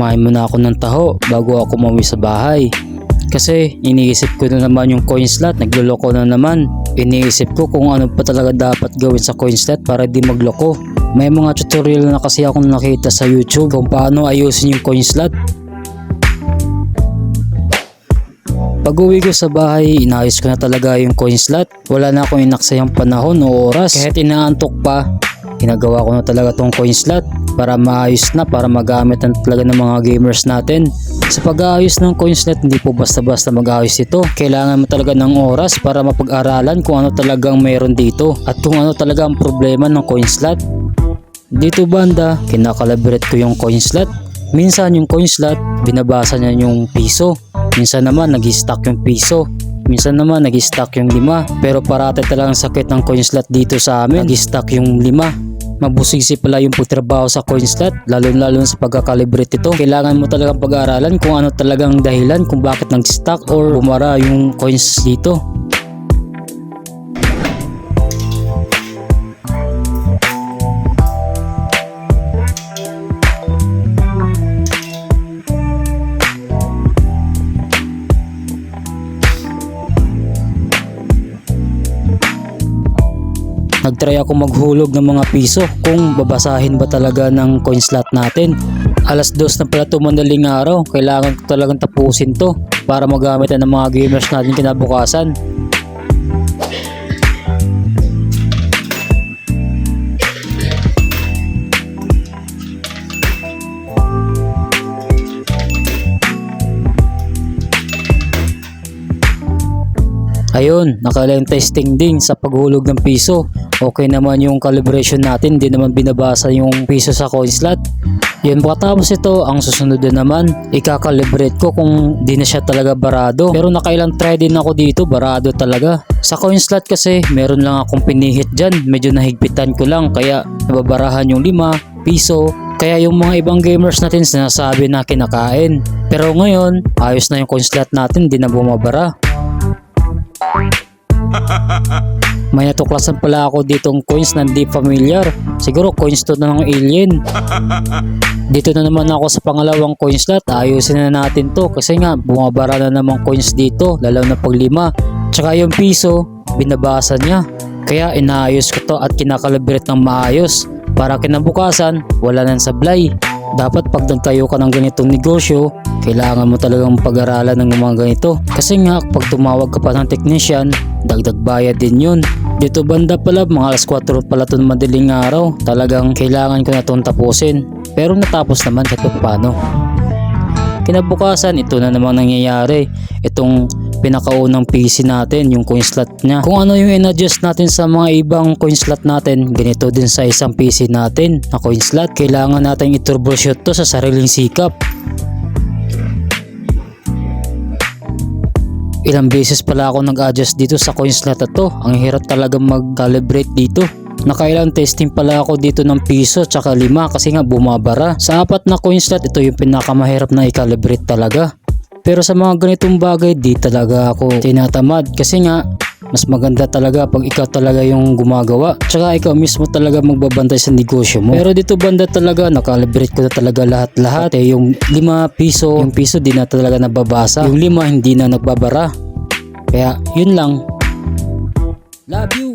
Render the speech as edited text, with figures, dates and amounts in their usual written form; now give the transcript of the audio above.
kumain muna ako ng taho bago ako umuwi sa bahay. Kasi iniisip ko na naman yung coin slot, nagloloko na naman. Iniisip ko kung ano pa talaga dapat gawin sa coin slot para di magloko. May mga tutorial na kasi akong nakita sa YouTube kung paano ayusin yung coin slot. Pag uwi ko sa bahay, inayos ko na talaga yung coin slot. Wala na akong inaksayang panahon o oras. Kahit inaantok pa, ginagawa ko na talaga tong coin slot para maayos na, para magamit na talaga ng mga gamers natin. Sa pag-aayos ng coin slot, hindi po basta-basta mag-aayos ito. Kailangan mo talaga ng oras para mapag-aralan kung ano talagang mayroon dito at kung ano talaga ang problema ng coin slot. Dito banda, kinakalibrate ko yung coin slot. Minsan yung coin slot, binabasa niya yung piso. Minsan naman nag-stack yung piso. Minsan naman nag-stack yung 5. Pero parati talagang sakit ng coin slot dito sa amin. Nag-stack yung 5. Mabusisi pala yung pagtrabaho sa coin slot, lalo sa pagkakalibrate ito. Kailangan mo talagang pag-aaralan kung ano talagang dahilan kung bakit nag-stack or bumara yung coins dito. Nagtry ako maghulog ng mga piso kung babasahin ba talaga ng coin slot natin. Alas 2 na pala ito madaling araw. Kailangan ko talagang tapusin to para magamit na ng mga gamers natin kinabukasan. Ayun, naka-line testing din sa paghulog ng piso. Okay naman yung calibration natin, hindi naman binabasa yung piso sa coin slot. Yun, pagkatapos ito, ang susunod na naman, ikakalibrate ko kung di na siya talaga barado. Pero nakailang try din ako dito, barado talaga. Sa coin slot kasi, meron lang akong pinihit dyan, medyo nahigpitan ko lang, kaya nababarahan yung 5 piso. Kaya yung mga ibang gamers natin sinasabi na kinakain. Pero ngayon, ayos na yung coin slot natin, di na bumabara. May natuklasan pala ako ditong coins na hindi familiar. Siguro coins to na ng alien. Dito na naman ako sa pangalawang coin slot. Ayusin na natin to kasi nga bumabara na namang coins dito, lalo na pag 5. Tsaka yung piso, binabasa niya. Kaya inaayos ko to at kinakalibrate ng maayos para kinabukasan wala nang sablay. Dapat pag nagtayo ka ng ganitong negosyo, kailangan mo talagang pag-aralan ng mga ganito. Kasi nga pag tumawag ka pa ng technician, dagdag bayad din yun. Dito banda pala, mga alas 4 pala ito madaling araw. Talagang kailangan ko na itong tapusin. Pero natapos naman kahit paano. Kinabukasan, ito na namang nangyayari. Itong pinakaunang PC natin, yung coin slot niya. Kung ano yung in-adjust natin sa mga ibang coin slot natin, ganito din sa isang PC natin na coin slot. Kailangan natin i-troubleshoot to sa sariling sikap. Ilang beses pala ako nag-adjust dito sa coin slot na to. Ang hirap talaga mag-calibrate dito. Nakailang testing pala ako dito ng piso tsaka 5 kasi nga bumabara. Sa 4 na coin slot, ito yung pinakamahirap na i-calibrate talaga. Pero sa mga ganitong bagay, di talaga ako tinatamad kasi nga mas maganda talaga pag ikaw talaga yung gumagawa. Tsaka ikaw mismo talaga magbabantay sa negosyo mo. Pero dito banda talaga, nakalibrate ko na talaga lahat-lahat. Yung 5 piso, yung piso di na talaga nababasa. Yung 5 hindi na nagbabara. Kaya yun lang. Love you!